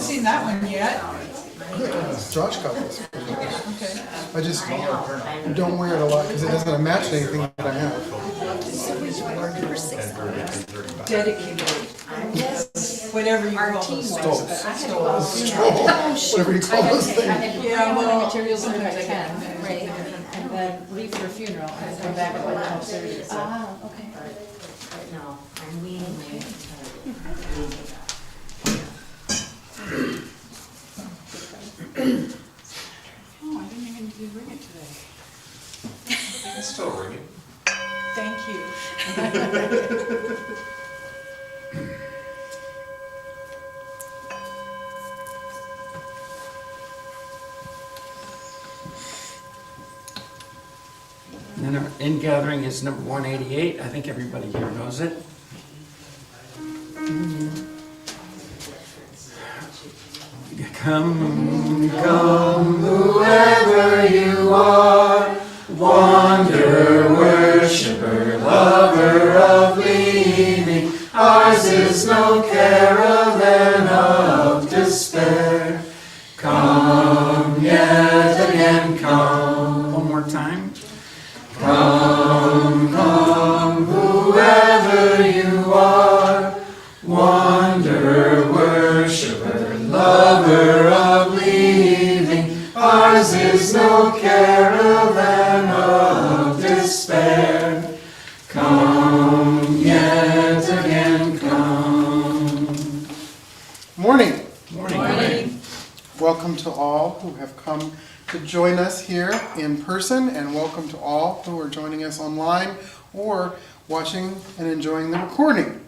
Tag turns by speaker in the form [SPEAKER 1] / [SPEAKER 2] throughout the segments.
[SPEAKER 1] haven't seen that one yet.
[SPEAKER 2] Josh got this.
[SPEAKER 1] Okay.
[SPEAKER 2] I just don't wear it a lot because it doesn't match anything that I have.
[SPEAKER 1] Dedicated. Whatever you call those things.
[SPEAKER 2] Whatever you call those things.
[SPEAKER 1] Yeah, well,
[SPEAKER 3] materials in at 10, right? And then leave for a funeral and come back at like 12:30.
[SPEAKER 4] Ah, okay.
[SPEAKER 5] No, I'm weaning my.
[SPEAKER 1] oh, I didn't even do ring it today.
[SPEAKER 6] It's still ringing.
[SPEAKER 1] Thank you.
[SPEAKER 7] And then our in gathering is number 188. I think everybody here knows it. Come, come, whoever you are, wander, worshiper, lover of leaving. Ours is no caravan of despair. Come, yet again, come. One more time. Come, come, whoever you are, wanderer, worshiper, lover of leaving. Ours is no caravan of despair. Come, yet again, come.
[SPEAKER 2] Morning.
[SPEAKER 7] Morning.
[SPEAKER 2] Welcome to all who have come to join us here in person, and welcome to all who are joining us online or watching and enjoying the recording.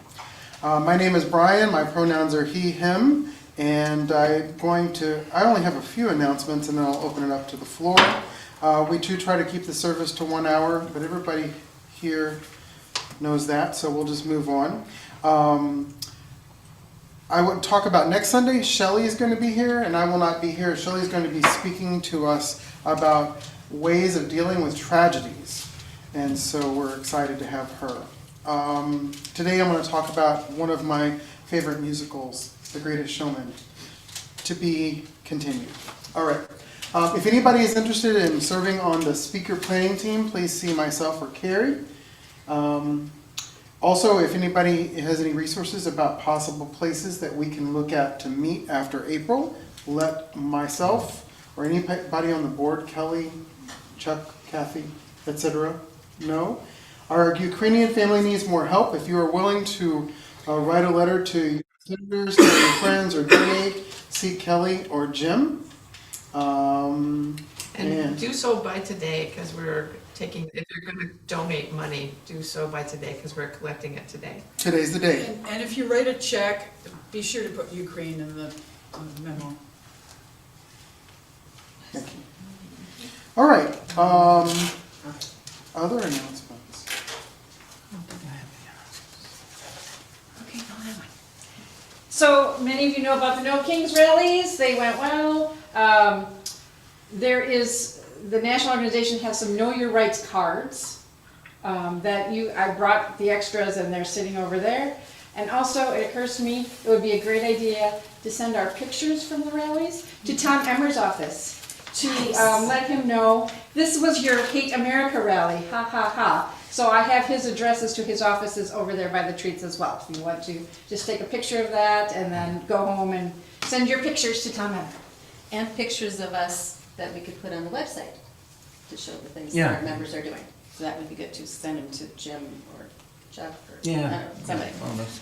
[SPEAKER 2] My name is Bryan. My pronouns are he, him, and I only have a few announcements and then I'll open it up to the floor. We do try to keep the service to 1 hour, but everybody here knows that, so we'll just move on. I would talk about next Sunday. Shelley is going to be here, and I will not be here. Shelley is going to be speaking to us about ways of dealing with tragedies, and so we're excited to have her. Today I'm going to talk about one of my favorite musicals, The Greatest Showman, to be continued. All right. If anybody is interested in serving on the speaker planning team, please see myself or Carrie. Also, if anybody has any resources about possible places that we can look at to meet after April, let myself or anybody on the board, Kelly, Chuck, Kathy, etc., know. Our Ukrainian family needs more help. If you are willing to write a letter to your senators, tell your friends, or donate, see Kelly or Jim.
[SPEAKER 8] And do so by today, because we're taking, if you're going to donate money, do so by today, because we're collecting it today.
[SPEAKER 2] Today's the day.
[SPEAKER 1] And if you write a check, be sure to put Ukraine in the memo.
[SPEAKER 2] Thank you. All right. Other announcements.
[SPEAKER 3] Okay, I'll have one. So many of you know about the No Kings rallies. They went well. The national organization has some Know Your Rights cards I brought the extras and they're sitting over there. And also it occurs to me it would be a great idea to send our pictures from the rallies to Tom Emmer's office to let him know this was your Hate America rally, ha ha ha. So I have his addresses to his offices over there by the treats as well. If you want to just take a picture of that and then go home and send your pictures to Tom Emmer.
[SPEAKER 4] And pictures of us that we could put on the website to show the things
[SPEAKER 7] Yeah.
[SPEAKER 4] that our members are doing. So that would be good to send them to Jim or Chuck or I
[SPEAKER 7] Yeah.
[SPEAKER 4] don't know, somebody.
[SPEAKER 7] All of us.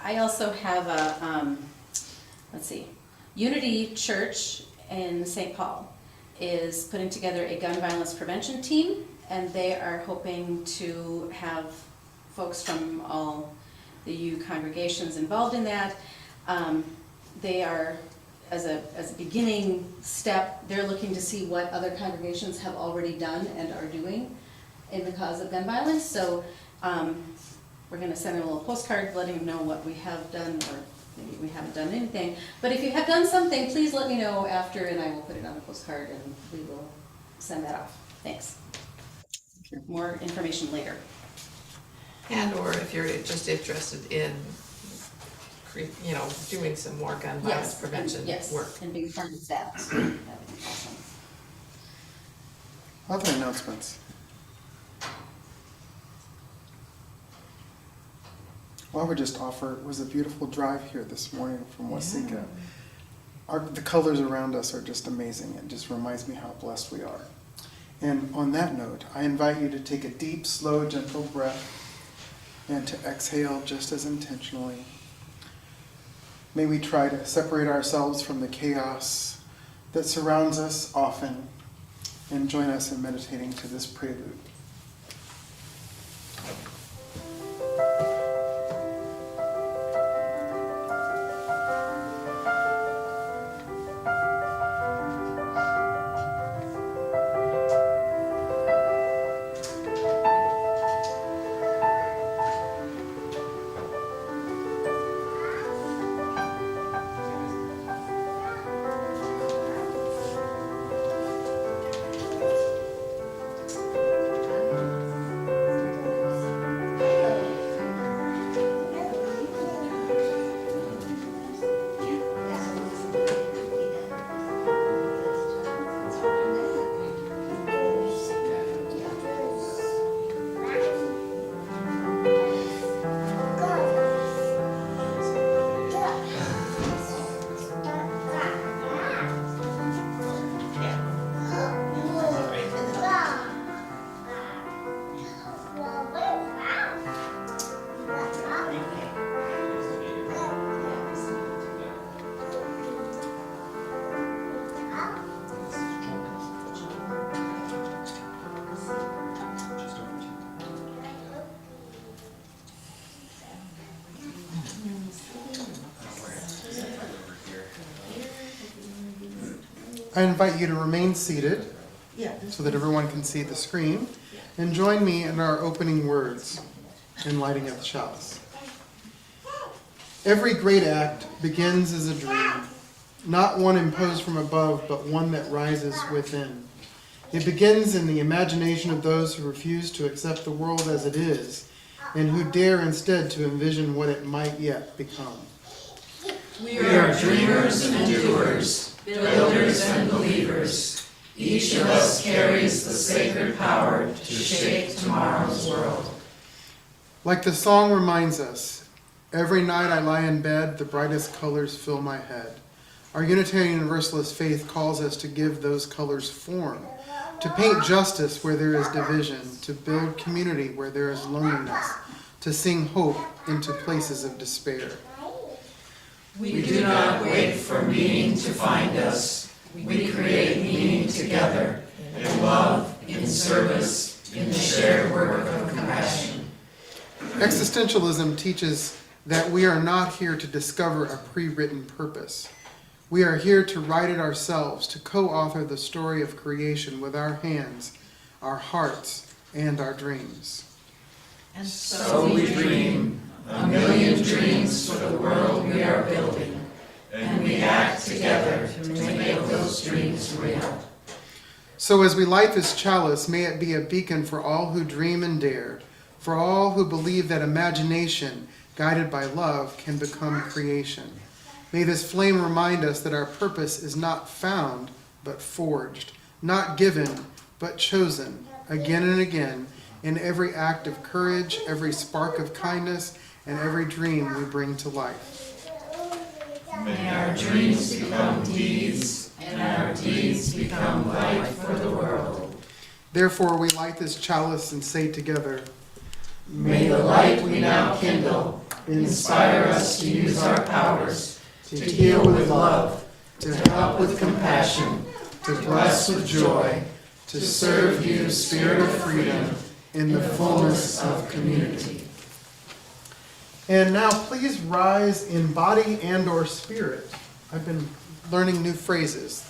[SPEAKER 4] I also have a, let's see, Unity Church in St. Paul is putting together a gun violence prevention team, and they are hoping to have folks from all the UU congregations involved in that. They are, as a beginning step, they're looking to see what other congregations have already done and are doing in the cause of gun violence. So we're going to send them a little postcard letting them know what we have done, or maybe we haven't done anything. But if you have done something, please let me know after, and I will put it on the postcard and we will send that off. Thanks. More information later.
[SPEAKER 8] And or if you're just interested in doing some more gun violence
[SPEAKER 4] Yes,
[SPEAKER 8] prevention
[SPEAKER 4] yes,
[SPEAKER 8] work.
[SPEAKER 4] and being part of that. That would be awesome.
[SPEAKER 2] Other announcements? Well, I would just offer, it was a beautiful drive here this morning from Waseca. The colors around us are just amazing. It just reminds me how blessed we are. And on that note, I invite you to take a deep, slow, gentle breath and to exhale just as intentionally. May we try to separate ourselves from the chaos that surrounds us often and join us in meditating to this prelude. I invite you to remain seated so that everyone can see the screen, and join me in our opening words in lighting of the chalice. Every great act begins as a dream, not one imposed from above, but one that rises within. It begins in the imagination of those who refuse to accept the world as it is, and who dare instead to envision what it might yet become.
[SPEAKER 7] We are dreamers and doers, builders and believers. Each of us carries the sacred power to shape tomorrow's world.
[SPEAKER 2] Like the song reminds us, every night I lie in bed, the brightest colors fill my head. Our Unitarian Universalist faith calls us to give those colors form, to paint justice where there is division, to build community where there is loneliness, to sing hope into places of despair.
[SPEAKER 7] We do not wait for meaning to find us. We create meaning together, in love, in service, in the shared work of compassion.
[SPEAKER 2] Existentialism teaches that we are not here to discover a pre-written purpose. We are here to write it ourselves, to co-author the story of creation with our hands, our hearts, and our dreams.
[SPEAKER 7] And so we dream, a million dreams for the world we are building, and we act together to make those dreams real.
[SPEAKER 2] So as we light this chalice, may it be a beacon for all who dream and dare, for all who believe that imagination, guided by love, can become creation. May this flame remind us that our purpose is not found, but forged, not given, but chosen, again and again, in every act of courage, every spark of kindness, and every dream we bring to life.
[SPEAKER 7] May our dreams become deeds, and our deeds become light for the world.
[SPEAKER 2] Therefore, we light this chalice and say together,
[SPEAKER 7] May the light we now kindle inspire us to use our powers to heal with love, to help with compassion, to bless with joy, to serve you, Spirit of freedom, in the fullness of community.
[SPEAKER 2] And now please rise in body and or spirit. I've been learning new phrases.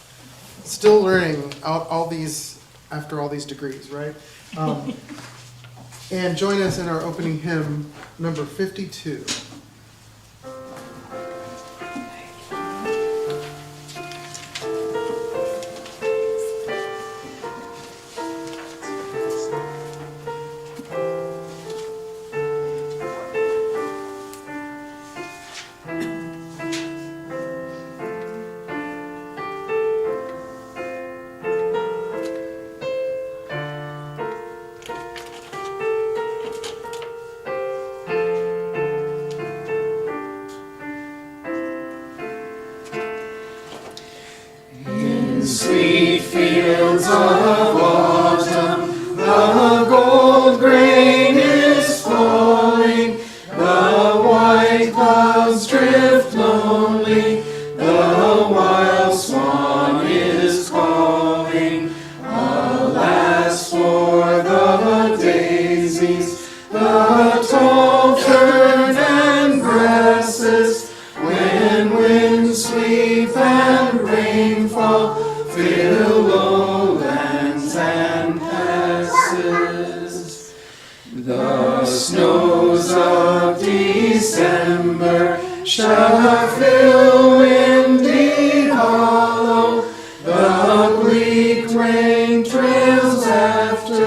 [SPEAKER 2] Still learning all these after all these degrees, right? And join us in our opening hymn, number 52.
[SPEAKER 7] sweet fields of autumn, the gold grain is falling, the white clouds drift lonely, the wild swan is calling. Alas for the daisies, the tall fern and grasses, when winds sweep and rainfall fill lowlands and passes. The snows of December shall fill windy hollow, the bleak rain trails after,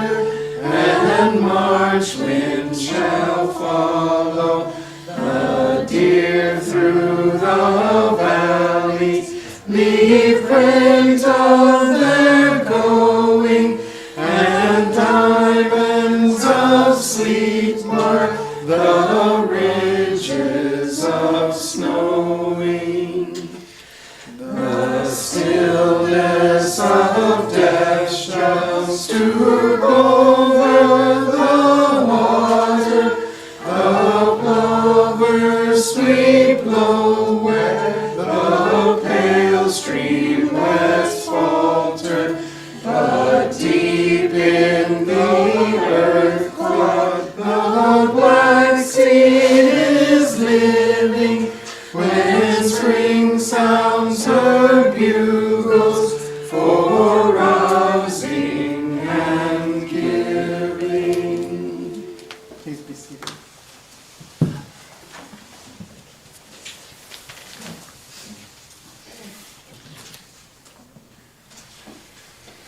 [SPEAKER 7] and March wind shall follow. The deer through the valleys leave print of their going, and diamonds of sleet mark the ridges of snowing. The stillness of death shall stoop over the water, the plovers sweep low where the pale streamlets falter, but deep in the earth clod the black seed is living, when spring sounds her bugles for rousing and giving.
[SPEAKER 2] Please be seated.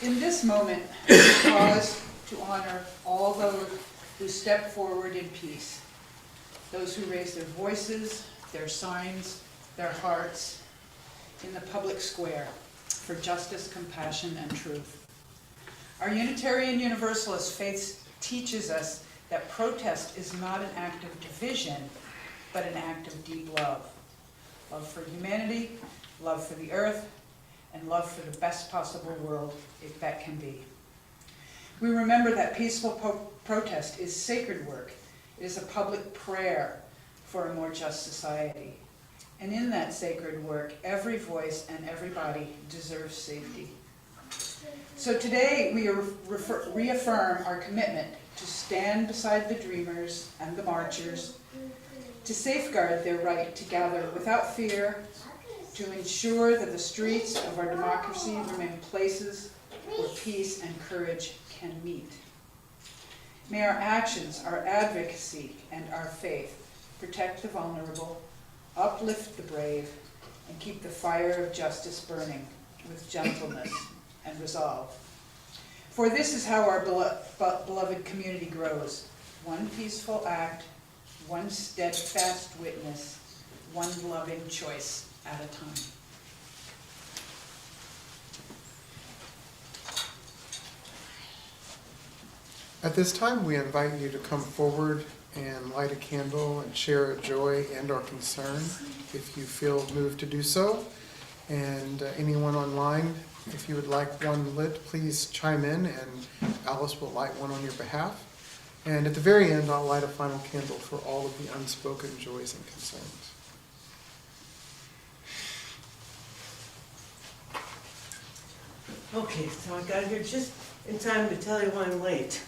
[SPEAKER 1] In this moment, we pause to honor all those who step forward in peace, those who raise their voices, their signs, their hearts in the public square for justice, compassion, and truth. Our Unitarian Universalist faith teaches us that protest is not an act of division, but an act of deep love. Love for humanity, love for the earth, and love for the best possible world that can be. We remember that peaceful protest is sacred work. It is a public prayer for a more just society. And in that sacred work, every voice and every body deserves safety. So today we reaffirm our commitment to stand beside the dreamers and the marchers, to safeguard their right to gather without fear, to ensure that the streets of our democracy remain places where peace and courage can meet. May our actions, our advocacy, and our faith protect the vulnerable, uplift the brave, and keep the fire of justice burning with gentleness and resolve. For this is how our beloved community grows: one peaceful act, one steadfast witness, one loving choice at a time.
[SPEAKER 2] At this time, we invite you to come forward and light a candle and share a joy and or concern if you feel moved to do so. And anyone online, if you would like one lit, please chime in and Alice will light one on your behalf. And at the very end, I'll light a final candle for all of the unspoken joys and concerns.
[SPEAKER 9] Okay, so I got here just in time to tell you why I'm late.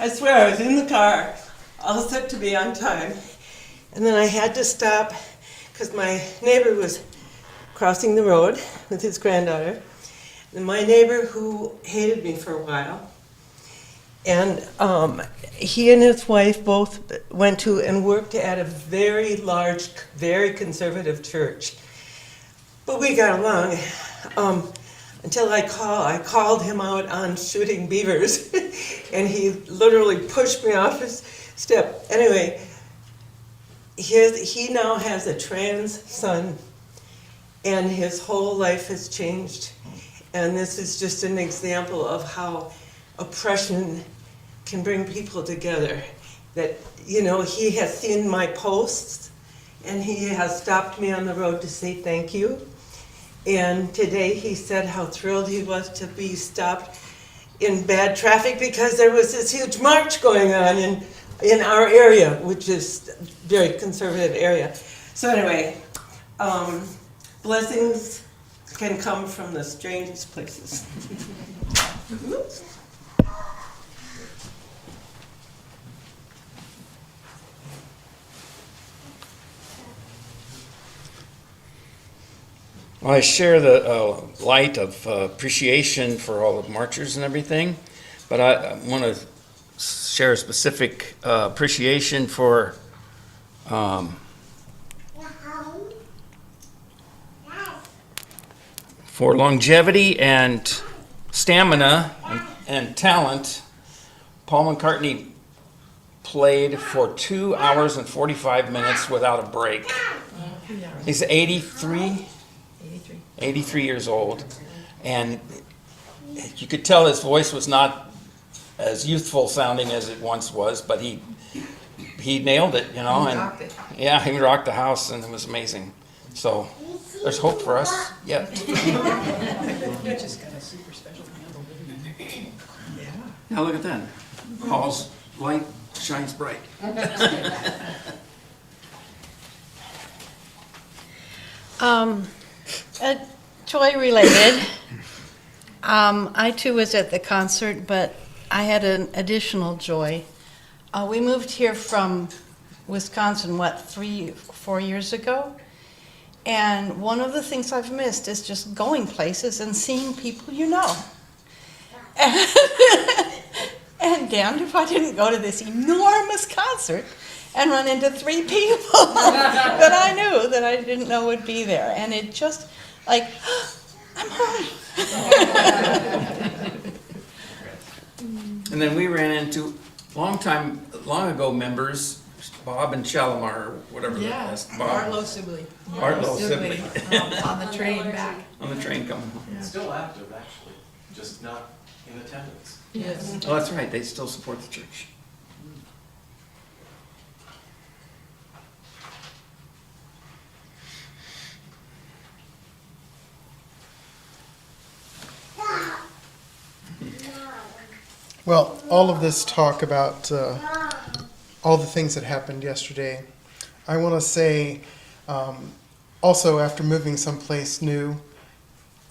[SPEAKER 9] I swear I was in the car, all set to be on time, and then I had to stop because my neighbor was crossing the road with his granddaughter, and my neighbor who hated me for a while, and he and his wife both went to and worked at a very large, very conservative church. But we got along until I called him out on shooting beavers, and he literally pushed me off his step. Anyway, he now has a trans son, and his whole life has changed. And this is just an example of how oppression can bring people together. That, you know, he has seen my posts, and he has stopped me on the road to say thank you. And today he said how thrilled he was to be stopped in bad traffic because there was this huge march going on in our area, which is a very conservative area. So anyway, blessings can come from the strangest places.
[SPEAKER 10] Well, I share the light of appreciation for all the marchers and everything, but I want to share a specific appreciation for longevity and stamina and talent. Paul McCartney played for 2 hours and 45 minutes without a break. He's 83 years old, and you could tell his voice was not as youthful sounding as it once was, but he nailed it, you know.
[SPEAKER 8] He
[SPEAKER 10] and
[SPEAKER 8] rocked it.
[SPEAKER 10] Yeah, he rocked the house, and it was amazing. So there's hope for us. Yeah.
[SPEAKER 1] You just got a super special candle, didn't you?
[SPEAKER 8] Yeah.
[SPEAKER 10] Now look at that. Paul's light shines bright.
[SPEAKER 11] Joy related. I too was at the concert, but I had an additional joy. We moved here from Wisconsin, 3-4 years ago? And one of the things I've missed is just going places and seeing people you know. And damned if I didn't go to this enormous concert and run into 3 people that I knew that I didn't know would be there. And it just, like, I'm home.
[SPEAKER 10] And then we ran into long ago members, Bob and Shalimar, or whatever
[SPEAKER 8] Yeah,
[SPEAKER 10] that is. Bob.
[SPEAKER 8] Arlo Sibley.
[SPEAKER 10] Arlo Sibley.
[SPEAKER 8] On the train back.
[SPEAKER 10] On the train coming home.
[SPEAKER 8] Yeah.
[SPEAKER 6] Still active, actually, just not in attendance.
[SPEAKER 8] Yes.
[SPEAKER 10] Oh, that's right, they still support the church.
[SPEAKER 2] Well, all of this talk about all the things that happened yesterday, I want to say also after moving someplace new,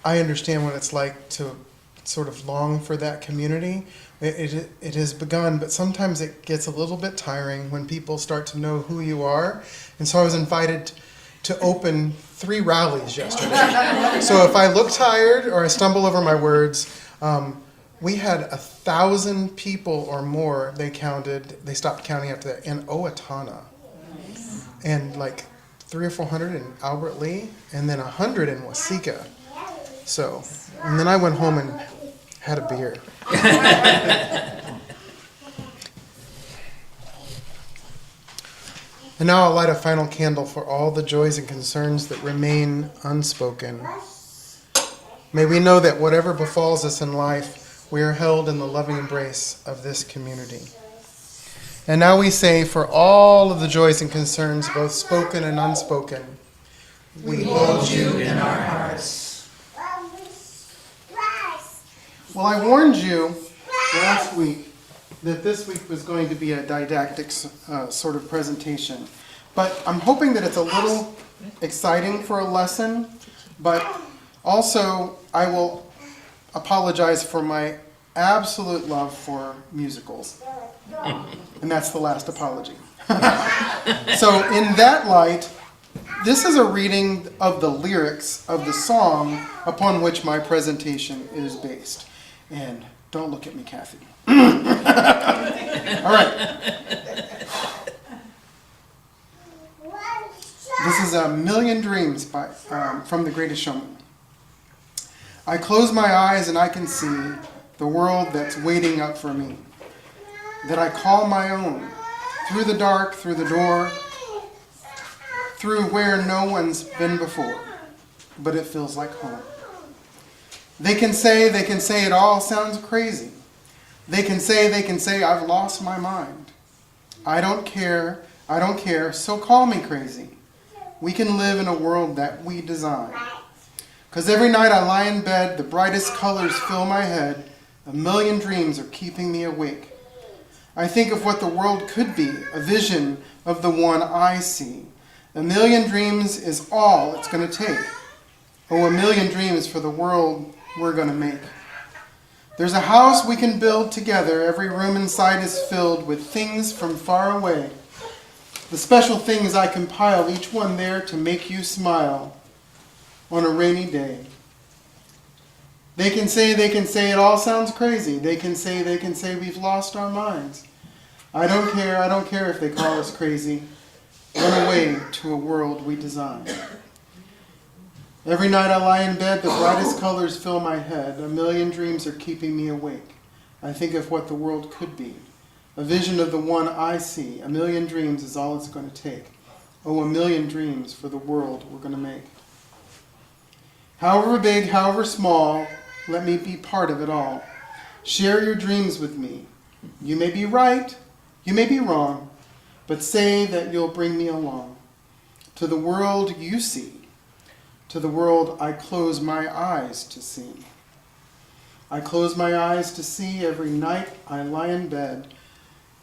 [SPEAKER 2] I understand what it's like to sort of long for that community. It has begun, but sometimes it gets a little bit tiring when people start to know who you are. And so I was invited to open 3 rallies yesterday. So if I look tired or I stumble over my words, we had 1,000 people or more, they stopped counting after that, in Owatonna. And like 300 or 400 in Albert Lee, and then 100 in Waseca. So, and then I went home and had a beer. And now I'll light a final candle for all the joys and concerns that remain unspoken. May we know that whatever befalls us in life, we are held in the loving embrace of this community. And now we say, for all of the joys and concerns, both spoken and unspoken, we hold you in our hearts. Well, I warned you last week that this week was going to be a didactic sort of presentation. But I'm hoping that it's a little exciting for a lesson, but also I will apologize for my absolute love for musicals. And that's the last apology. So in that light, this is a reading of the lyrics of the song upon which my presentation is based. And don't look at me, Kathy. All right. This is A Million Dreams from The Greatest Showman. I close my eyes and I can see the world that's waiting up for me, that I call my own, through the dark, through the door, through where no one's been before, but it feels like home. They can say it all sounds crazy. They can say I've lost my mind. I don't care, so call me crazy. we can live in a world that we design. 'Cause every night I lie in bed, the brightest colors fill my head, a million dreams are keeping me awake. I think of what the world could be, a vision of the one I see. A million dreams is all it's going to take. Oh, a million dreams for the world we're going to make. There's a house we can build together. Every room inside is filled with things from far away. The special things I compile, each one there to make you smile on a rainy day. They can say it all sounds crazy. They can say we've lost our minds. I don't care if they call us crazy. Run away to a world we design. Every night I lie in bed, the brightest colors fill my head. A million dreams are keeping me awake. I think of what the world could be. A vision of the one I see. A million dreams is all it's going to take. Oh, a million dreams for the world we're going to make. However big, however small, let me be part of it all. Share your dreams with me. You may be right, you may be wrong, but say that you'll bring me along. To the world you see, to the world I close my eyes to see. I close my eyes to see every night I lie in bed.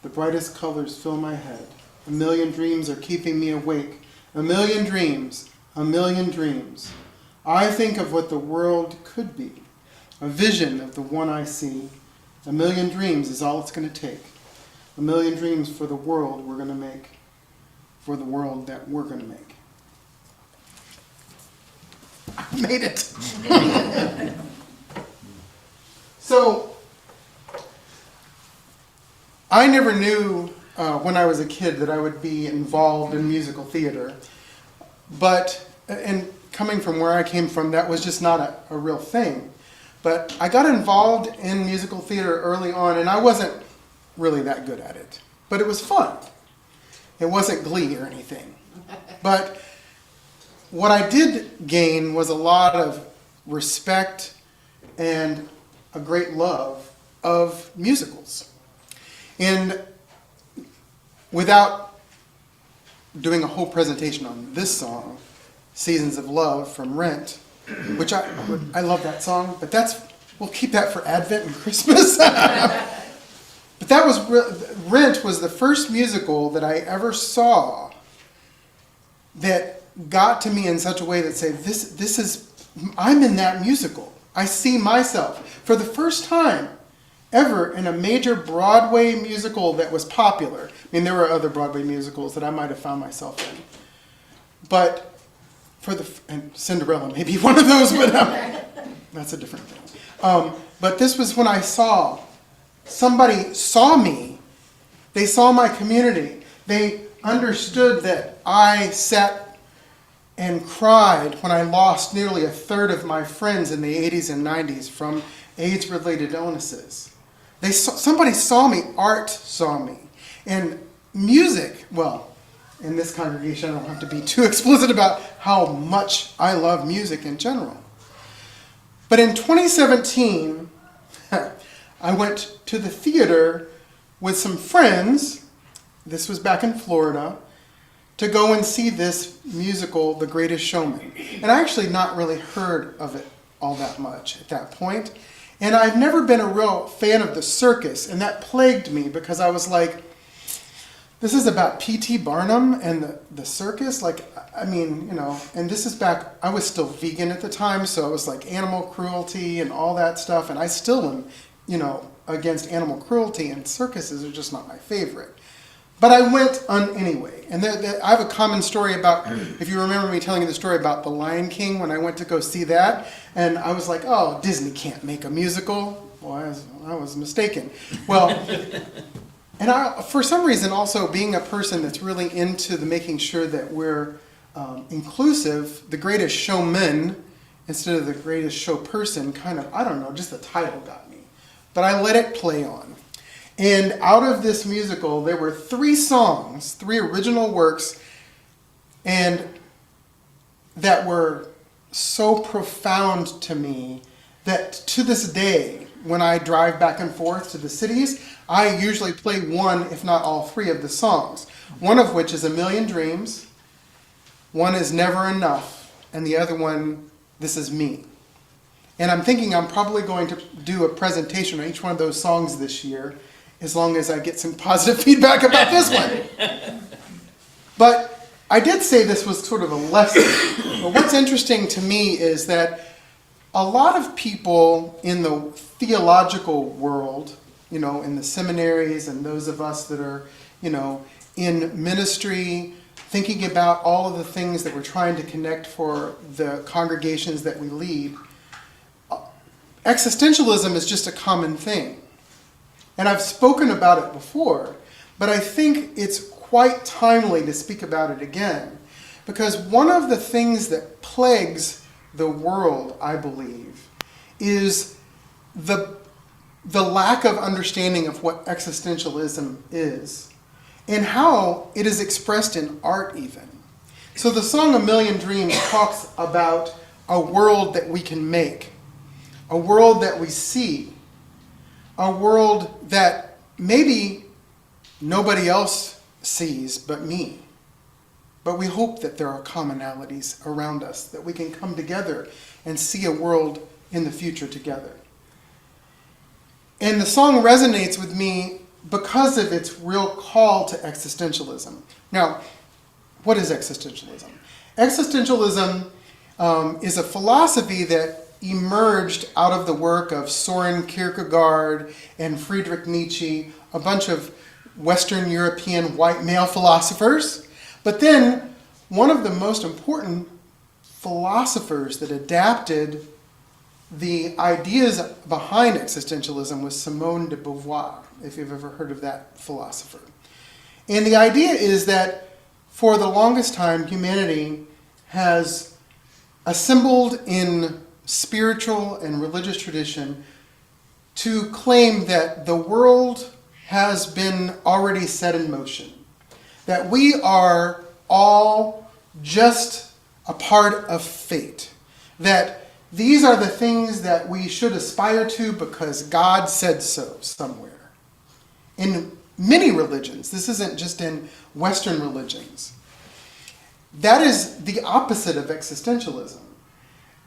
[SPEAKER 2] The brightest colors fill my head. A million dreams are keeping me awake. A million dreams, a million dreams. I think of what the world could be. A vision of the one I see. A million dreams is all it's going to take. A million dreams for the world we're going to make. For the world that we're going to make. I made it. So, I never knew when I was a kid that I would be involved in musical theater. But, and coming from where I came from, that was just not a real thing. But I got involved in musical theater early on, and I wasn't really that good at it. But it was fun. It wasn't Glee or anything. But what I did gain was a lot of respect and a great love of musicals. And without doing a whole presentation on this song, Seasons of Love from Rent, which I love that song, but we'll keep that for Advent and Christmas. But that was, Rent was the first musical that I ever saw that got to me in such a way that said, this is, I'm in that musical. I see myself for the first time ever in a major Broadway musical that was popular. I mean, there were other Broadway musicals that I might have found myself in. But and Cinderella may be one of those, but that's a different thing. But this was when I saw, somebody saw me. They saw my community. They understood that I sat and cried when I lost nearly a third of my friends in the 80s and 90s from AIDS-related illnesses. Somebody saw me, art saw me. And music, well, in this congregation, I don't have to be too explicit about how much I love music in general. But in 2017, I went to the theater with some friends, this was back in Florida, to go and see this musical, The Greatest Showman. And I actually not really heard of it all that much at that point. And I've never been a real fan of the circus, and that plagued me because I was like, this is about P.T. Barnum and the circus? Like, I mean, you know, and this is back, I was still vegan at the time, so it was like animal cruelty and all that stuff, and I still am, you know, against animal cruelty, and circuses are just not my favorite. But I went on anyway, and I have a common story about, if you remember me telling you the story about The Lion King when I went to go see that, and I was like, oh, Disney can't make a musical. Well, I was mistaken. Well, and for some reason also being a person that's really into making sure that we're inclusive, The Greatest Showman instead of The Greatest Show Person, kind of, I don't know, just the title got me. But I let it play on. And out of this musical, there were 3 songs, 3 original works, and that were so profound to me that to this day, when I drive back and forth to the cities, I usually play one, if not all 3 of the songs. One of which is A Million Dreams, One is never enough, and the other one, this is me. And I'm thinking I'm probably going to do a presentation on each one of those songs this year, as long as I get some positive feedback about this one. But I did say this was sort of a lesson. But what's interesting to me is that a lot of people in the theological world, you know, in the seminaries and those of us that are, you know, in ministry, thinking about all of the things that we're trying to connect for the congregations that we lead, existentialism is just a common thing. And I've spoken about it before, but I think it's quite timely to speak about it again. Because one of the things that plagues the world, I believe, is the lack of understanding of what existentialism is and how it is expressed in art even. So the song A Million Dreams talks about a world that we can make, a world that we see, a world that maybe nobody else sees but me. But we hope that there are commonalities around us, that we can come together and see a world in the future together. And the song resonates with me because of its real call to existentialism. Now, what is existentialism? Existentialism is a philosophy that emerged out of the work of Soren Kierkegaard and Friedrich Nietzsche, a bunch of Western European white male philosophers. But then one of the most important philosophers that adapted the ideas behind existentialism was Simone de Beauvoir, if you've ever heard of that philosopher. And the idea is that for the longest time, humanity has assembled in spiritual and religious tradition to claim that the world has been already set in motion, that we are all just a part of fate, that these are the things that we should aspire to because God said so somewhere. In many religions, this isn't just in Western religions. That is the opposite of existentialism.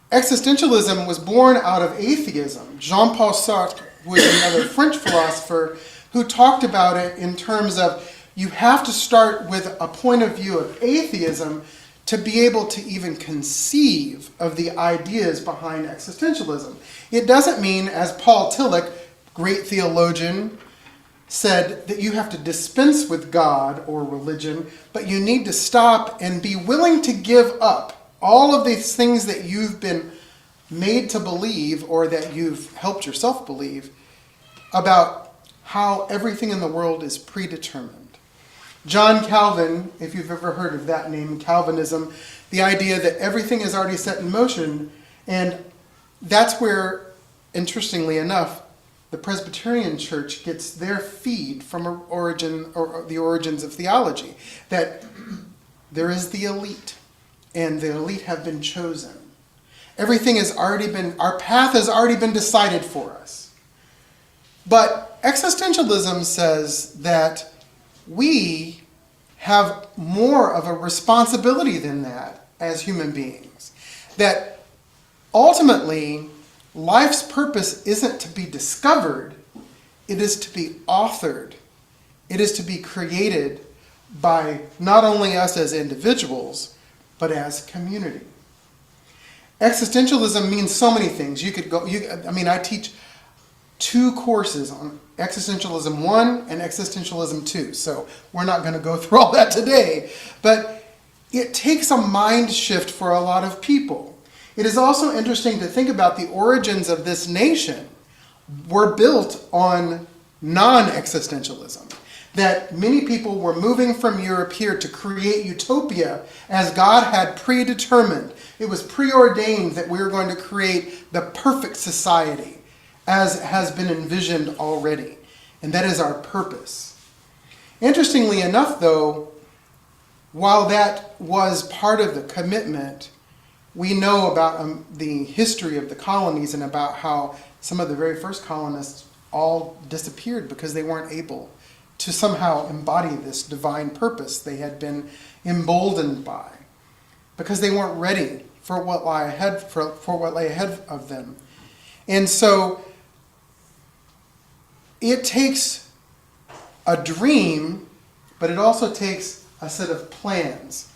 [SPEAKER 2] Existentialism was born out of atheism. Jean-Paul Sartre was another French philosopher who talked about it in terms of you have to start with a point of view of atheism to be able to even conceive of the ideas behind existentialism. It doesn't mean, as Paul Tillich, great theologian, said, that you have to dispense with God or religion, but you need to stop and be willing to give up all of these things that you've been made to believe or that you've helped yourself believe about how everything in the world is predetermined. John Calvin, if you've ever heard of that name, Calvinism, the idea that everything is already set in motion, and that's where, interestingly enough, the Presbyterian Church gets their feed from the origins of theology, that there is the elite, and the elite have been chosen. Everything has already been, our path has already been decided for us. But existentialism says that we have more of a responsibility than that as human beings. That ultimately, life's purpose isn't to be discovered, it is to be authored. It is to be created by not only us as individuals, but as community. Existentialism means so many things. I teach 2 courses on Existentialism 1 and Existentialism 2, so we're not going to go through all that today. But it takes a mind shift for a lot of people. It is also interesting to think about the origins of this nation were built on non-existentialism. That many people were moving from Europe here to create utopia as God had predetermined. It was preordained that we were going to create the perfect society as has been envisioned already. And that is our purpose. Interestingly enough, though, while that was part of the commitment, we know about the history of the colonies and about how some of the very first colonists all disappeared because they weren't able to somehow embody this divine purpose they had been emboldened by. because they weren't ready for what lay ahead of them. And so it takes a dream, but it also takes a set of plans.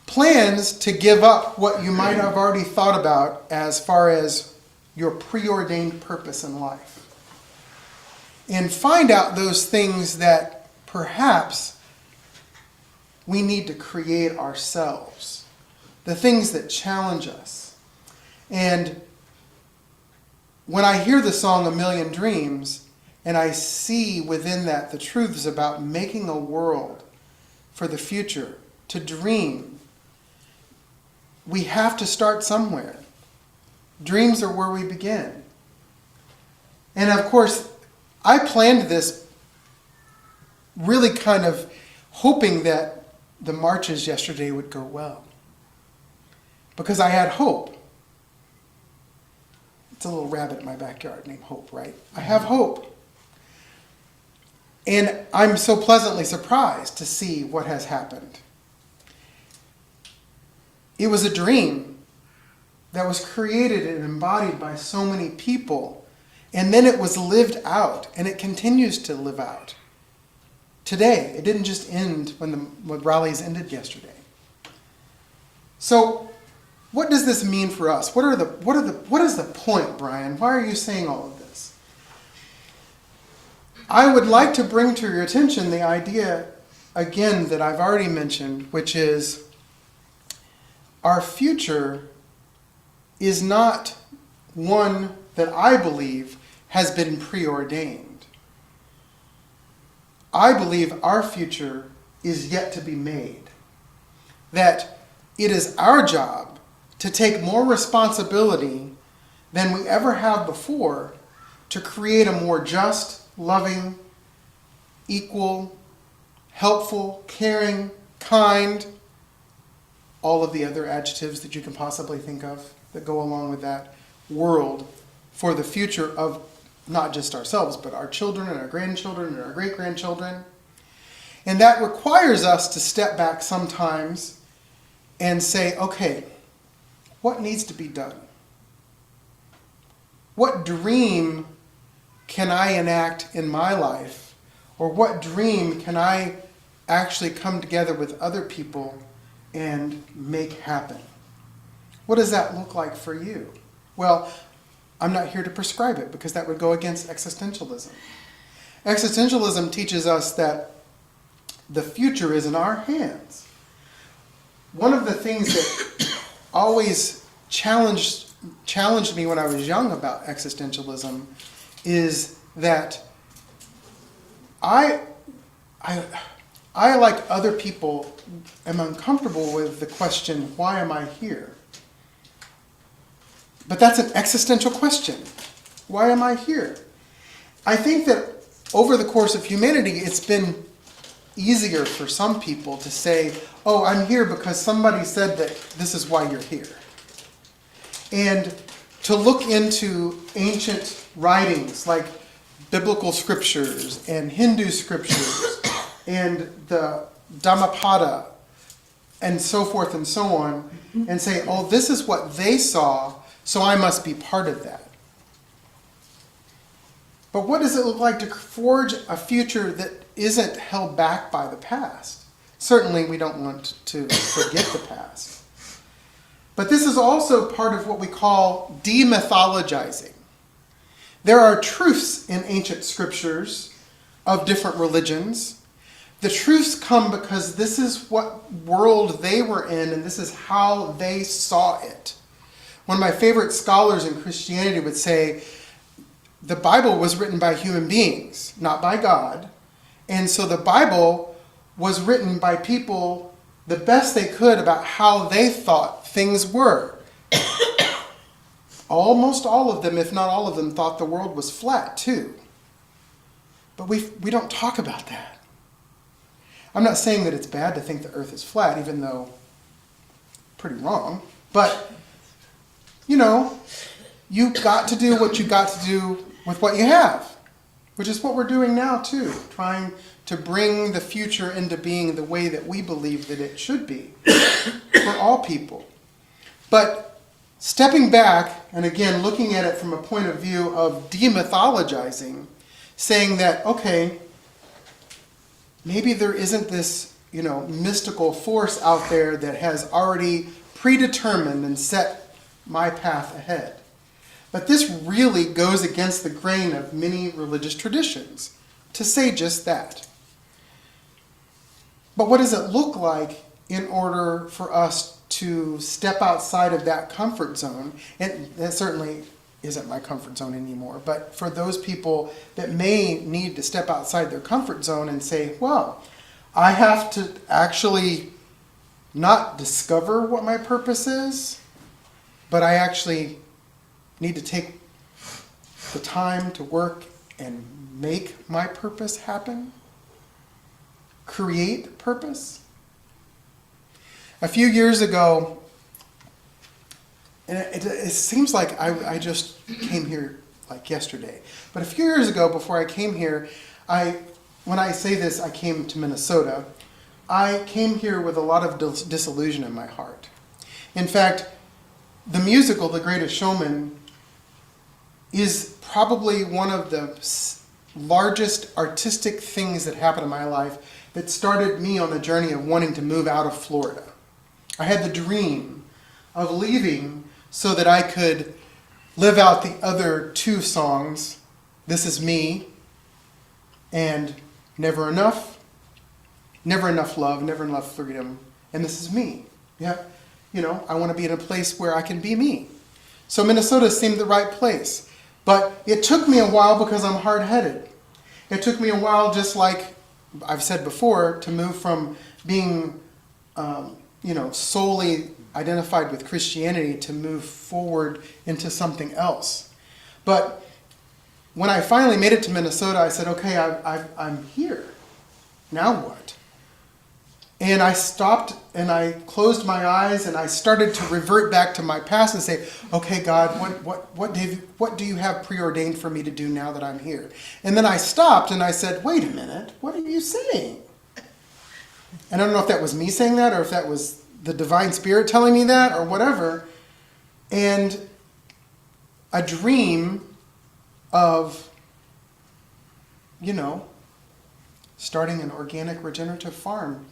[SPEAKER 2] Plans to give up what you might have already thought about as far as your preordained purpose in life. And find out those things that perhaps we need to create ourselves. The things that challenge us. And when I hear the song A Million Dreams, and I see within that the truths about making a world for the future, to dream, we have to start somewhere. Dreams are where we begin. And of course, I planned this really kind of hoping that the marches yesterday would go well. Because I had hope. It's a little rabbit in my backyard named Hope, right? I have hope. And I'm so pleasantly surprised to see what has happened. It was a dream that was created and embodied by so many people. And then it was lived out, and it continues to live out. Today, it didn't just end when the rallies ended yesterday. So, what does this mean for us? What is the point, Bryan? Why are you saying all of this? I would like to bring to your attention the idea, again, that I've already mentioned, which is our future is not one that I believe has been preordained. I believe our future is yet to be made. That it is our job to take more responsibility than we ever have before to create a more just, loving, equal, helpful, caring, kind, all of the other adjectives that you can possibly think of that go along with that world for the future of not just ourselves, but our children and our grandchildren and our great-grandchildren. And that requires us to step back sometimes and say, okay, what needs to be done? What dream can I enact in my life? Or what dream can I actually come together with other people and make happen? What does that look like for you? Well, I'm not here to prescribe it because that would go against existentialism. Existentialism teaches us that the future is in our hands. One of the things that always challenged me when I was young about existentialism is that I, like other people, am uncomfortable with the question, why am I here? But that's an existential question. Why am I here? I think that over the course of humanity, it's been easier for some people to say, oh, I'm here because somebody said that this is why you're here. And to look into ancient writings like biblical scriptures and Hindu scriptures and the Dhammapada and so forth and so on and say, oh, this is what they saw, so I must be part of that. But what does it look like to forge a future that isn't held back by the past? Certainly we don't want to forget the past. But this is also part of what we call demythologizing. There are truths in ancient scriptures of different religions. The truths come because this is what world they were in and this is how they saw it. One of my favorite scholars in Christianity would say, the Bible was written by human beings, not by God. And so the Bible was written by people the best they could about how they thought things were. Almost all of them, if not all of them, thought the world was flat too. But we don't talk about that. I'm not saying that it's bad to think the earth is flat, even though pretty wrong. But, you know, you got to do what you got to do with what you have, which is what we're doing now too, trying to bring the future into being the way that we believe that it should be for all all people. But stepping back, and again, looking at it from a point of view of demythologizing, saying that, okay, maybe there isn't this, mystical force out there that has already predetermined and set my path ahead. But this really goes against the grain of many religious traditions to say just that. But what does it look like in order for us to step outside of that comfort zone? And that certainly isn't my comfort zone anymore. But for those people that may need to step outside their comfort zone and say, well, I have to actually not discover what my purpose is, but I actually need to take the time to work and make my purpose happen. Create purpose. A few years ago, and it seems like I just came here like yesterday, but a few years ago before I came here, when I say this, I came to Minnesota, I came here with a lot of disillusion in my heart. In fact, the musical, The Greatest Showman, is probably one of the largest artistic things that happened in my life that started me on the journey of wanting to move out of Florida. I had the dream of leaving so that I could live out the other two songs, This Is Me and Never Enough Love, Never Enough Freedom, and This Is Me. Yeah, I want to be in a place where I can be me. So Minnesota seemed the right place. But it took me a while because I'm hard-headed. It took me a while, just like I've said before, to move from being, solely identified with Christianity to move forward into something else. But when I finally made it to Minnesota, I said, okay, I'm here. Now what? And I stopped and I closed my eyes and I started to revert back to my past and say, okay, God, what do you have preordained for me to do now that I'm here? And then I stopped and I said, wait a minute, what are you saying? And I don't know if that was me saying that or if that was the divine spirit telling me that or whatever. And a dream of, starting an organic regenerative farm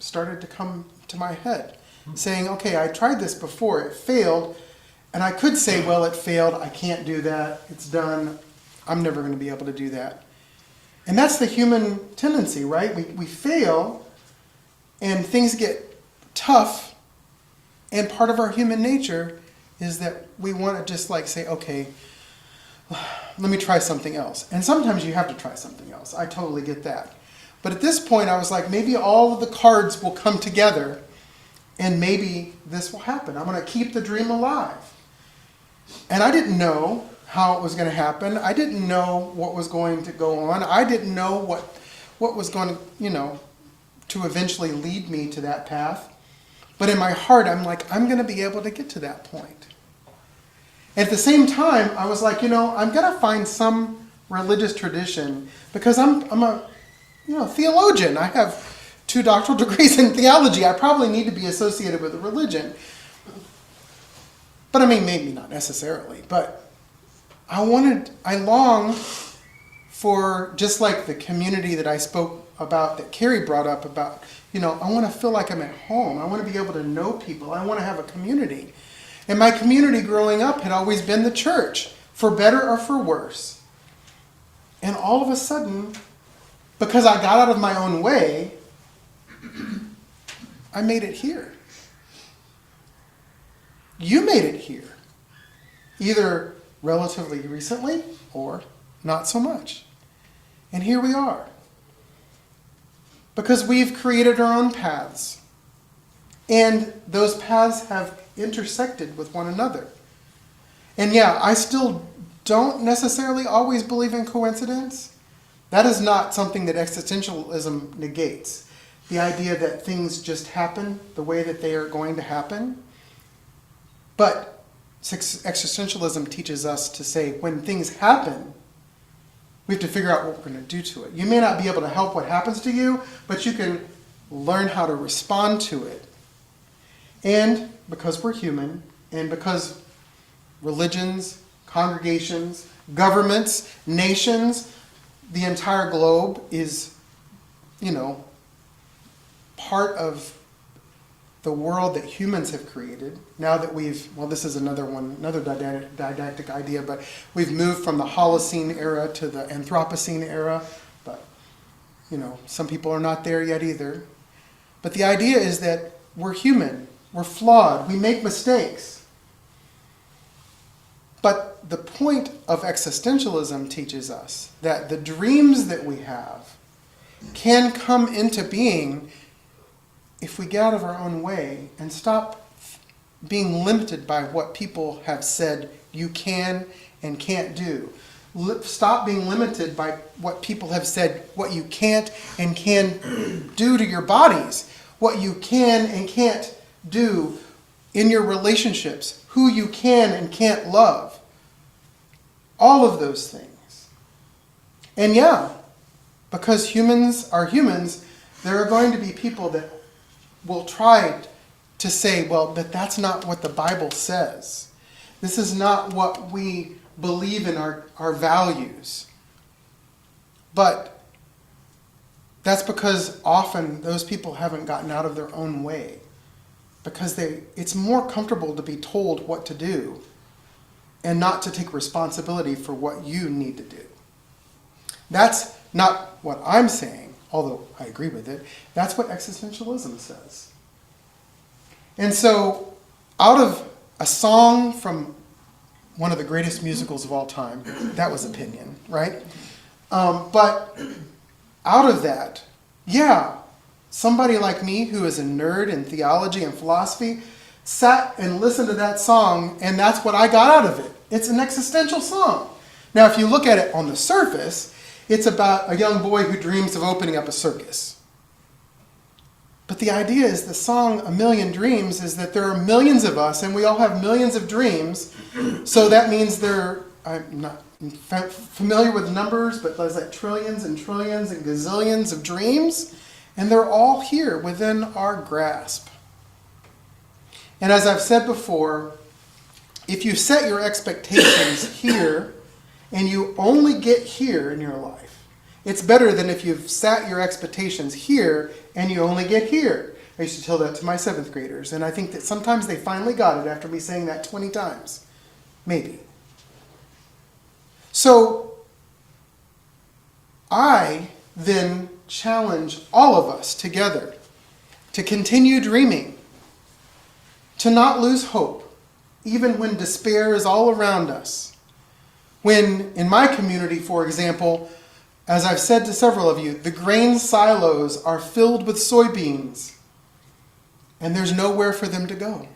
[SPEAKER 2] started to come to my head, saying, okay, I tried this before, it failed, and I could say, well, it failed, I can't do that, it's done, I'm never going to be able to do that. And that's the human tendency, right? We fail, and things get tough, and part of our human nature is that we want to just say, okay, let me try something else. And sometimes you have to try something else. I totally get that. But at this point, I was like, maybe all of the cards will come together and maybe this will happen. I'm going to keep the dream alive. And I didn't know how it was going to happen. I didn't know what was going to go on. I didn't know what was going to, to eventually lead me to that path. But in my heart, I'm like, I'm going to be able to get to that point. At the same time, I was like, I'm going to find some religious tradition because I'm a theologian. I have 2 doctoral degrees in theology. I probably need to be associated with a religion. But maybe not necessarily. But I long for, just like the community that I spoke about, that Carrie brought up about, I want to feel like I'm at home. I want to be able to know people. I want to have a community. And my community growing up had always been the church, for better or for worse. And all of a sudden, because I got out of my own way, I made it here. You made it here. Either relatively recently or not so much. And here we are. Because we've created our own paths. And those paths have intersected with one another. And yeah, I still don't necessarily always believe in coincidence. That is not something that existentialism negates. The idea that things just happen the way that they are going to happen. But existentialism teaches us to say when things happen, we have to figure out what we're going to do to it. You may not be able to help what happens to you, but you can learn how to respond to it. And because we're human, and because religions, congregations, governments, nations, the entire globe is, part of the world that humans have created. Now that this is another didactic idea, but we've moved from the Holocene era to the Anthropocene era, but, some people are not there yet either. But the idea is that we're human, we're flawed, we make mistakes. But the point of existentialism teaches us that the dreams that we have can come into being if we get out of our own way and stop being limited by what people have said you can and can't do. Stop being limited by what people have said what you can't and can do to your bodies, what you can and can't do in your relationships, who you can and can't love. All of those things. And yeah, because humans are humans, there are going to be people that will try to say, well, but that's not what the Bible says. This is not what we believe in our values. But that's because often those people haven't gotten out of their own way. Because it's more comfortable to be told what to do and not to take responsibility for what you need to do. That's not what I'm saying, although I agree with it. That's what existentialism says. And so, out of a song from one of the greatest musicals of all time, that was opinion, right? But out of that, somebody like me who is a nerd in theology and philosophy sat and listened to that song, and that's what I got out of it. It's an existential song. Now, if you look at it on the surface, it's about a young boy who dreams of opening up a circus. But the idea is the song A Million Dreams is that there are millions of us, and we all have millions of dreams. So that means I'm not familiar with numbers, but there's like trillions and trillions and gazillions of dreams, and they're all here within our grasp. And as I've said before, if you set your expectations here and you only get here in your life, it's better than if you've set your expectations here and you only get here. I used to tell that to my 7th graders, and I think that sometimes they finally got it after me saying that 20 times. Maybe. So, I then challenge all of us together to continue dreaming, to not lose hope, even when despair is all around us. When, in my community, for example, as I've said to several of you, the grain silos are filled with soybeans, and there's nowhere for them to go.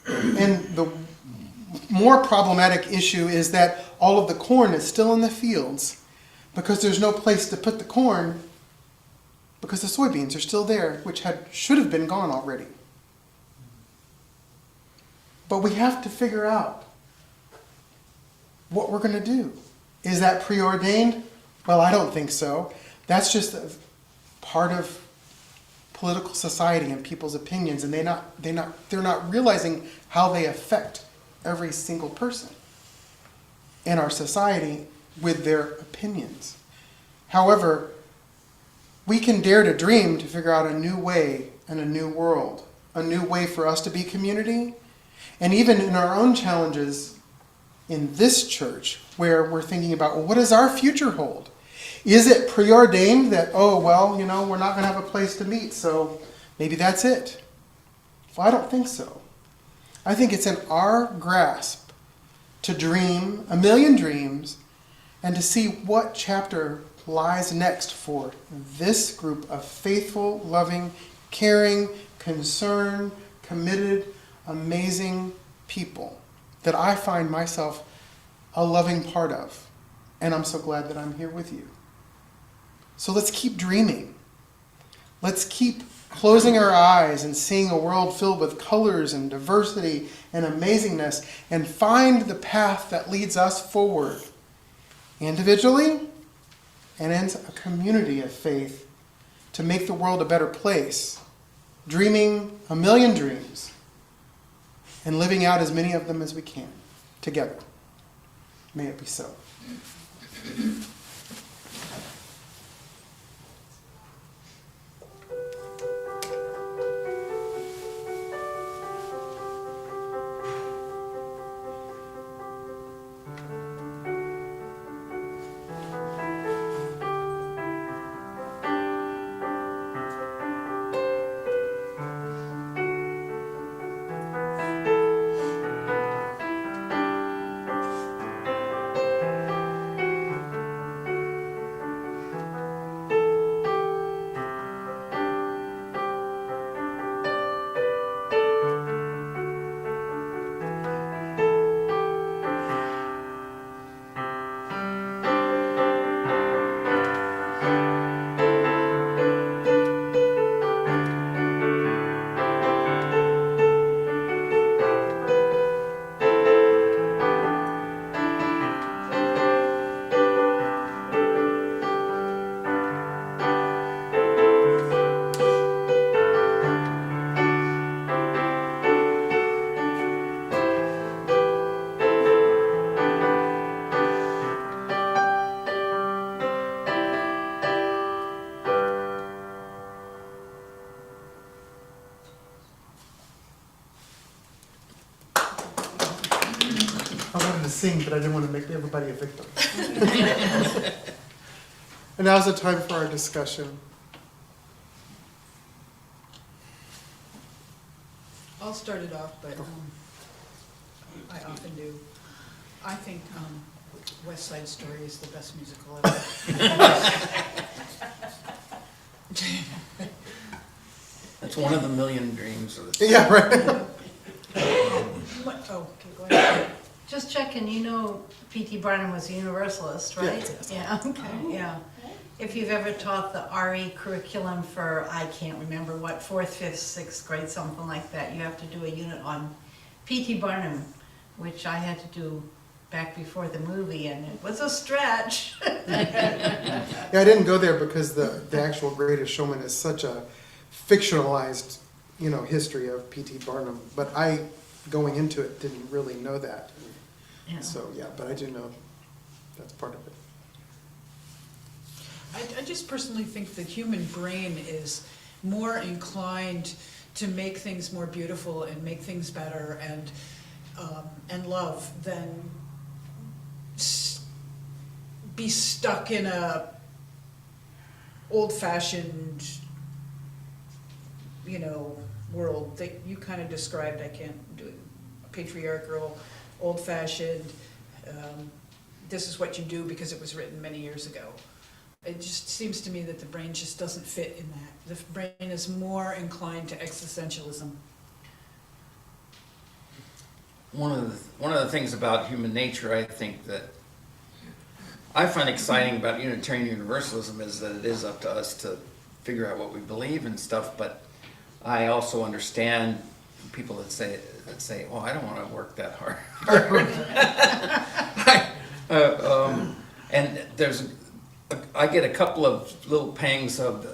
[SPEAKER 2] And the more problematic issue is that all of the corn is still in the fields because there's no place to put the corn because the soybeans are still there, which should have been gone already. But we have to figure out what we're going to do. Is that preordained? Well, I don't think so. That's just a part of political society and people's opinions, and they're not realizing how they affect every single person in our society with their opinions. However, we can dare to dream to figure out a new way and a new world, a new way for us to be community, and even in our own challenges in this church, where we're thinking about, well, what does our future hold? Is it preordained that, we're not going to have a place to meet, so maybe that's it? Well, I don't think so. I think it's in our grasp to dream a million dreams and to see what chapter lies next for this group of faithful, loving, caring, concerned, committed, amazing people that I find myself a loving part of. And I'm so glad that I'm here with you. So let's keep dreaming. Let's keep closing our eyes and seeing a world filled with colors and diversity and amazingness, and find the path that leads us forward, individually and in a community of faith, to make the world a better place dreaming a million dreams and living out as many of them as we can together. May it be so. I wanted to sing, but I didn't want to make everybody a victim. And now's the time for our discussion.
[SPEAKER 1] I'll start it off, but I often do. I think West Side Story is the best musical ever.
[SPEAKER 10] That's one of the million dreams of the
[SPEAKER 2] Yeah, right.
[SPEAKER 1] Oh, okay, go ahead.
[SPEAKER 11] Just checking, you know P.T. Barnum was a Universalist, right? Yeah, okay, yeah. If you've ever taught the RE curriculum for, I can't remember what, 4th, 5th, 6th grade, something like that, you have to do a unit on P.T. Barnum, which I had to do back before the movie, and it was a stretch.
[SPEAKER 2] Yeah, I didn't go there because the actual Greatest Showman is such a fictionalized, history of P.T. Barnum. But I, going into it, didn't really know that.
[SPEAKER 11] Yeah.
[SPEAKER 2] So, yeah, but I do know that's part of it.
[SPEAKER 1] I just personally think the human brain is more inclined to make things more beautiful and make things better and love than be stuck in a old-fashioned, world that you kind of described. I can't do it. Patriarchal, old-fashioned. This is what you do because it was written many years ago. It just seems to me that the brain just doesn't fit in that. The brain is more inclined to existentialism.
[SPEAKER 10] One of the things about human nature, I think, that I find exciting about Unitarian Universalism is that it is up to us to figure out what we believe and stuff, but I also understand people that say, "Oh, I don't want to work that hard." And I get a couple of little pangs of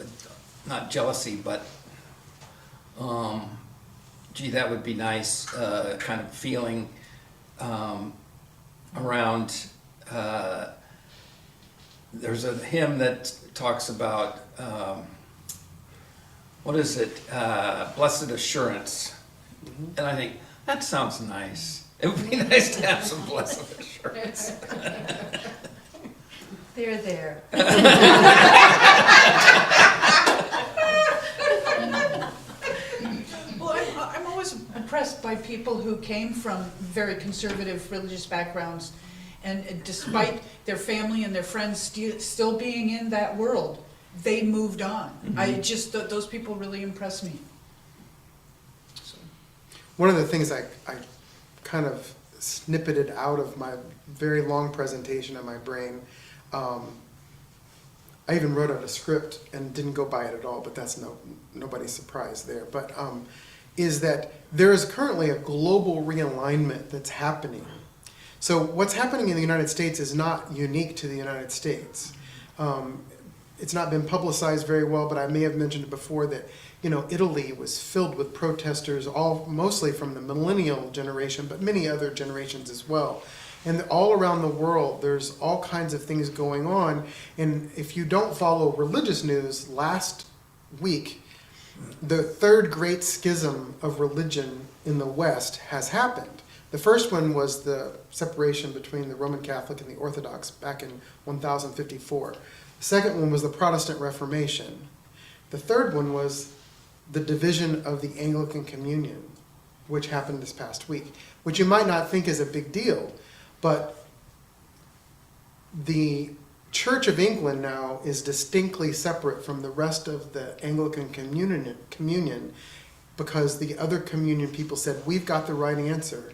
[SPEAKER 10] not jealousy, but gee, that would be nice, kind of feeling around. There's a hymn that talks about what is it? Blessed Assurance. Mm-hmm. And I think that sounds nice. It would be nice to have some blessed assurance.
[SPEAKER 11] They're there.
[SPEAKER 1] Well, I'm always impressed by people who came from very conservative religious backgrounds, and despite their family and their friends still being in that world, they moved on. Mm-hmm. Those people really impress me. So.
[SPEAKER 2] One of the things I kind of snippeted out of my very long presentation in my brain, I even wrote out a script and didn't go by it at all, but that's nobody's surprise there. But is that there is currently a global realignment that's happening. So what's happening in the United States is not unique to the United States. It's not been publicized very well, but I may have mentioned it before that, Italy was filled with protesters, all mostly from the millennial generation, but many other generations as well. And all around the world, there's all kinds of things going on. And if you don't follow religious news, last week, the third great schism of religion in the West has happened. The first one was the separation between the Roman Catholic and the Orthodox back in 1054. The second one was the Protestant Reformation. The third one was the division of the Anglican Communion, which happened this past week, which you might not think is a big deal, but the Church of England now is distinctly separate from the rest of the Anglican communion because the other communion people said, we've got the right answer.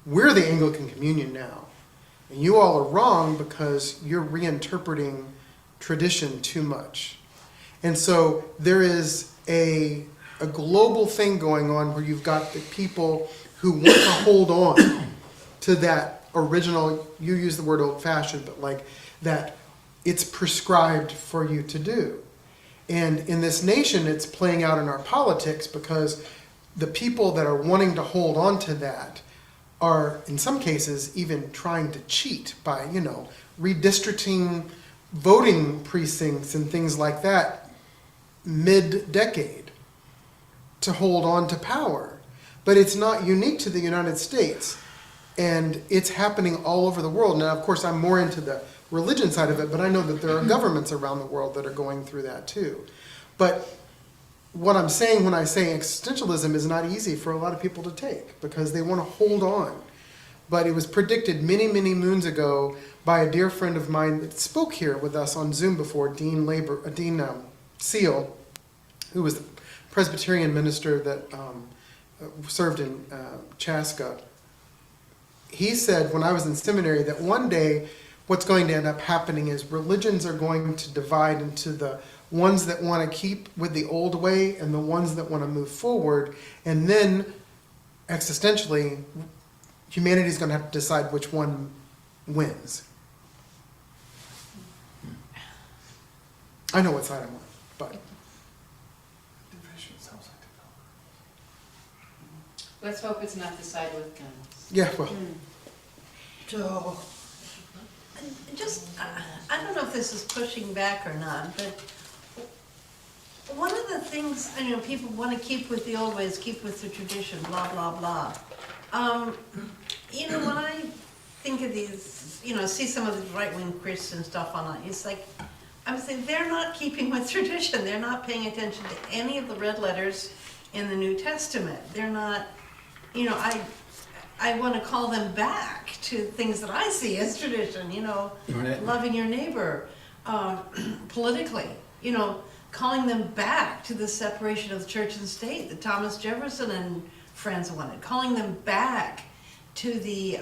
[SPEAKER 2] We're the Anglican communion now. And you all are wrong because you're reinterpreting tradition too much. And so there is a global thing going on where you've got the people who want to hold on to that original, you use the word old-fashioned, but like that it's prescribed for you to do. And in this nation, it's playing out in our politics because the people that are wanting to hold on to that are, in some cases, even trying to cheat by, redistricting voting precincts and things like that mid-decade to hold on to power. But it's not unique to the United States. And it's happening all over the world. Now, of course, I'm more into the religion side of it, but I know that there are governments around the world that are going through that too. But what I'm saying when I say existentialism is not easy for a lot of people to take because they want to hold on. But it was predicted many, many moons ago by a dear friend of mine that spoke here with us on Zoom before, Dean Seal, who was the Presbyterian minister that served in Chaska. He said when I was in seminary that one day what's going to end up happening is religions are going to divide into the ones that want to keep with the old way and the ones that want to move forward. And then existentially, humanity is going to have to decide which one wins. I know what side I'm on, but.
[SPEAKER 3] Let's hope it's not the side with guns.
[SPEAKER 2] Yeah, well.
[SPEAKER 11] So, I don't know if this is pushing back or not, but one of the things, people want to keep with the old ways, keep with the tradition, blah, blah, blah. When I think of these, see some of the right-wing Christian stuff online, it's like, I'm saying they're not keeping with tradition. They're not paying attention to any of the red letters in the New Testament. They're not, I want to call them back to things that I see as tradition, loving your neighbor, politically, calling them back to the separation of the church and state that Thomas Jefferson and friends wanted, calling them back to the,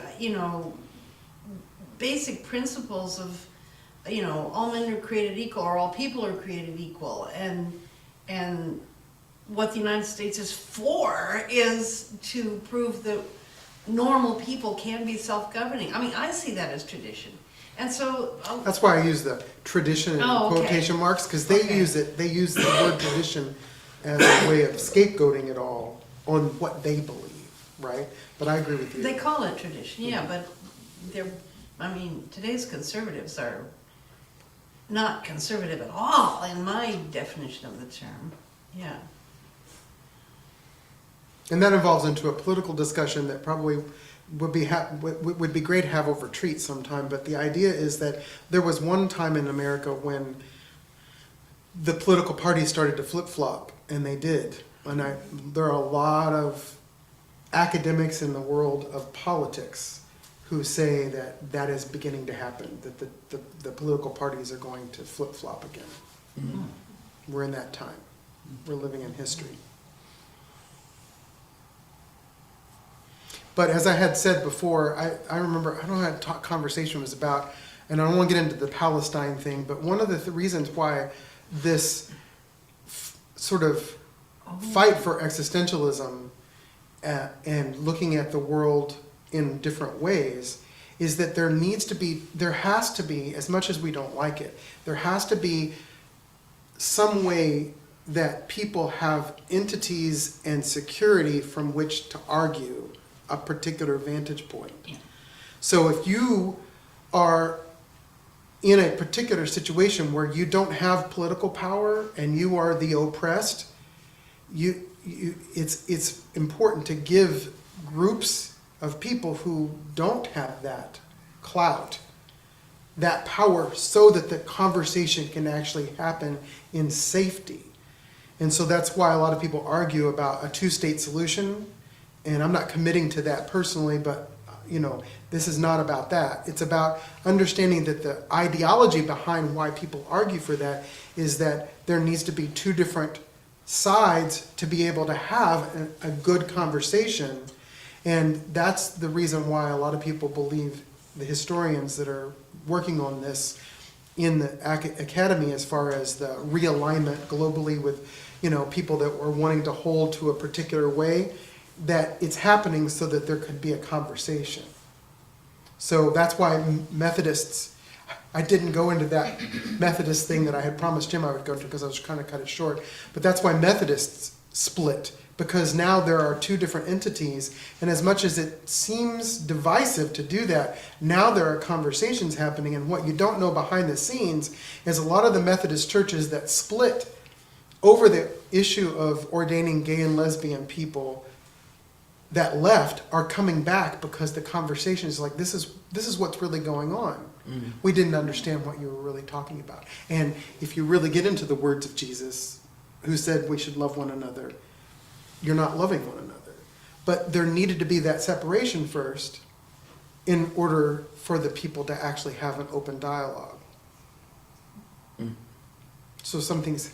[SPEAKER 11] basic principles of, all men are created equal, or all people are created equal, and what the United States is for is to prove that normal people can be self-governing. I see that as tradition. And so...
[SPEAKER 2] That's why I use the tradition in quotation marks, because they use the word tradition as a way of scapegoating it all on what they believe, right? But I agree with you.
[SPEAKER 11] They call it tradition, yeah, but today's conservatives are not conservative at all in my definition of the term, yeah.
[SPEAKER 2] And that evolves into a political discussion that probably would be great to have over treats sometime. But the idea is that there was one time in America when the political parties started to flip-flop, and they did. And there are a lot of academics in the world of politics who say that is beginning to happen, that the political parties are going to flip-flop again. Mm-hmm. We're in that time. We're living in history. But as I had said before, I remember, I don't know what that conversation was about, and I don't want to get into the Palestine thing, but one of the reasons why this sort of fight for existentialism and looking at the world in different ways is that there has to be, as much as we don't like it, there has to be some way that people have entities and security from which to argue a particular vantage point. So if you are in a particular situation where you don't have political power and you are the oppressed, it's important to give groups of people who don't have that clout that power so that the conversation can actually happen in safety. And so that's why a lot of people argue about a two-state solution, and I'm not committing to that personally, but this is not about that. It's about understanding that the ideology behind why people argue for that is that there needs to be two different sides to be able to have a good conversation. And that's the reason why a lot of people believe, the historians that are working on this in the academy, as far as the realignment globally with people that were wanting to hold to a particular way, that it's happening so that there could be a conversation. So that's why Methodists, I didn't go into that Methodist thing that I had promised Jim I would go to because I was trying to cut it short, but that's why Methodists split, because now there are two different entities, and as much as it seems divisive to do that, now there are conversations happening, and what you don't know behind the scenes is a lot of the Methodist churches that split over the issue of ordaining gay and lesbian people that left are coming back because the conversation is like, this is what's really going on. Mm-hmm. We didn't understand what you were really talking about. And if you really get into the words of Jesus, who said we should love one another, you're not loving one another. But there needed to be that separation first in order for the people to actually have an open dialogue. Mm. So some things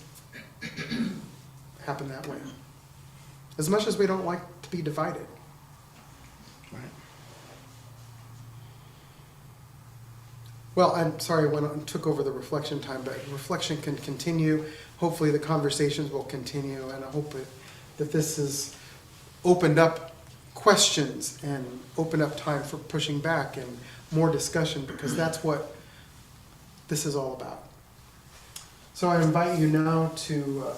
[SPEAKER 2] happen that way. As much as we don't like to be divided. Right. Well, I'm sorry I took over the reflection time, but reflection can continue. Hopefully the conversations will continue, and I hope that this has opened up questions and opened up time for pushing back and more discussion, because that's what this is all about. So I invite you now to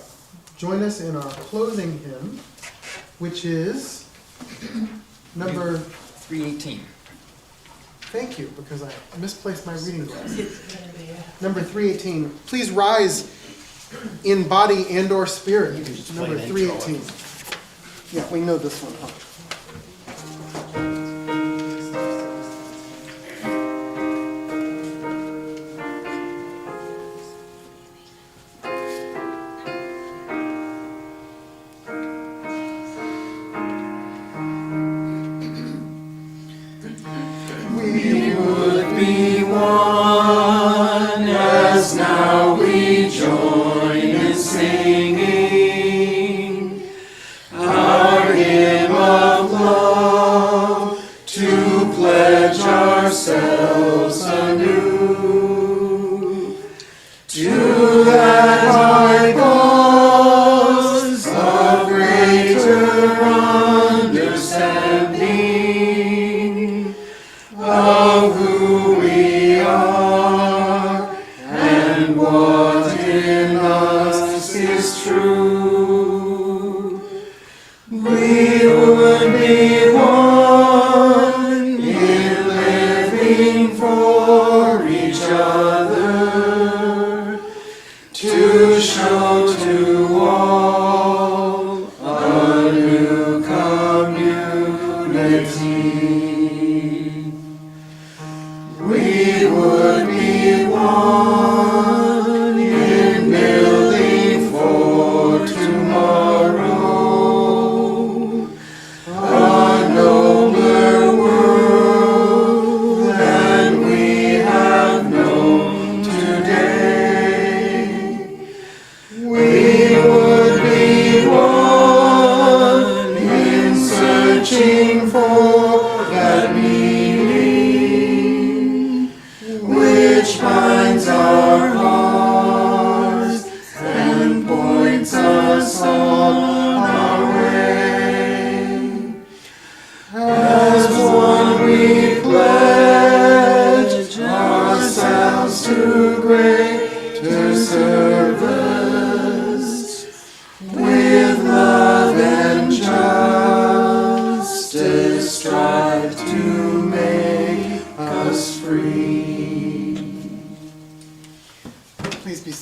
[SPEAKER 2] join us in our closing hymn, which is number
[SPEAKER 10] 318.
[SPEAKER 2] Thank you, because I misplaced my reading glasses. Number 318. Please rise in body and or spirit. Number 318. Yeah, we know this one, huh?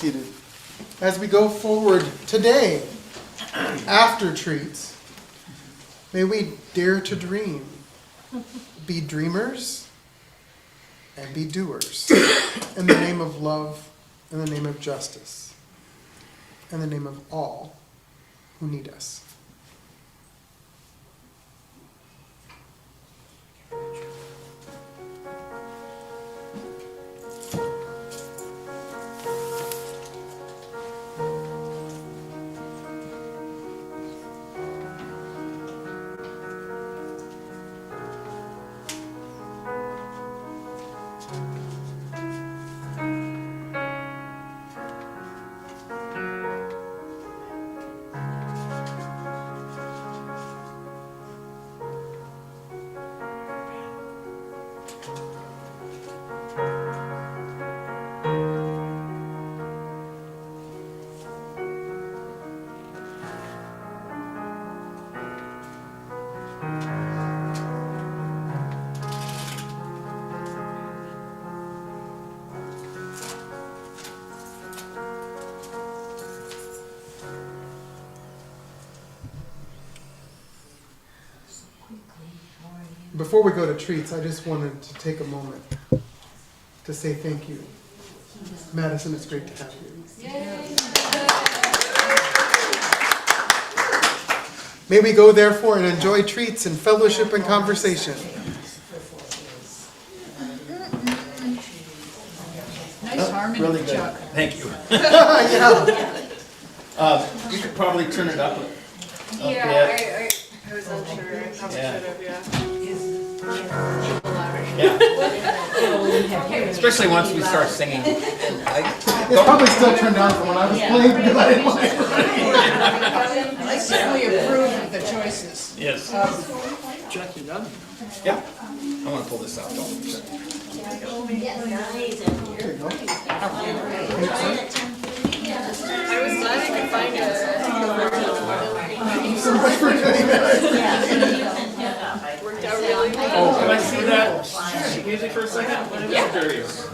[SPEAKER 2] seated. As we go forward today, after treats, may we dare to dream, be dreamers, and be doers. In the name of love, in the name of justice, in the name of all who need us. Before we go to treats, I just wanted to take a moment to say thank you. Madison, it's great to have you. May we go therefore and enjoy treats and fellowship and conversation.
[SPEAKER 1] Nice harmony,
[SPEAKER 10] Really good.
[SPEAKER 1] Chuck.
[SPEAKER 10] Thank you.
[SPEAKER 2] Yeah.
[SPEAKER 10] You could probably turn it up a bit.
[SPEAKER 8] I was unsure. I probably
[SPEAKER 10] Yeah.
[SPEAKER 8] should have, yeah.
[SPEAKER 10] Yeah. Especially once we start singing.
[SPEAKER 2] It's probably still turned on from when I was playing because I didn't like it.
[SPEAKER 1] I certainly approve of the choices.
[SPEAKER 10] Yes.
[SPEAKER 7] Chuck, you done?
[SPEAKER 10] Yeah. I want to pull this out. Don't.
[SPEAKER 2] There you go.
[SPEAKER 8] I was glad I could find it.
[SPEAKER 2] Thank you so much for doing that.
[SPEAKER 8] Worked out really well.
[SPEAKER 10] Oh, can I see that sheet music for a second? Yeah. Curious.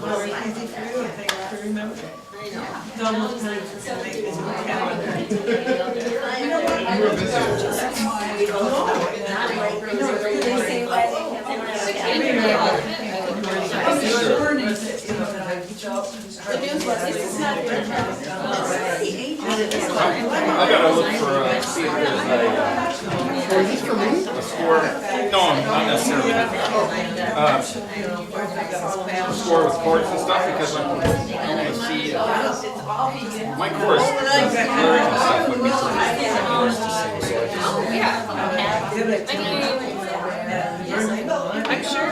[SPEAKER 10] I gotta look for see if there's a score. No, not necessarily. A score with chords and stuff because I want to see my chorus lyric and stuff would be
[SPEAKER 8] I'm sure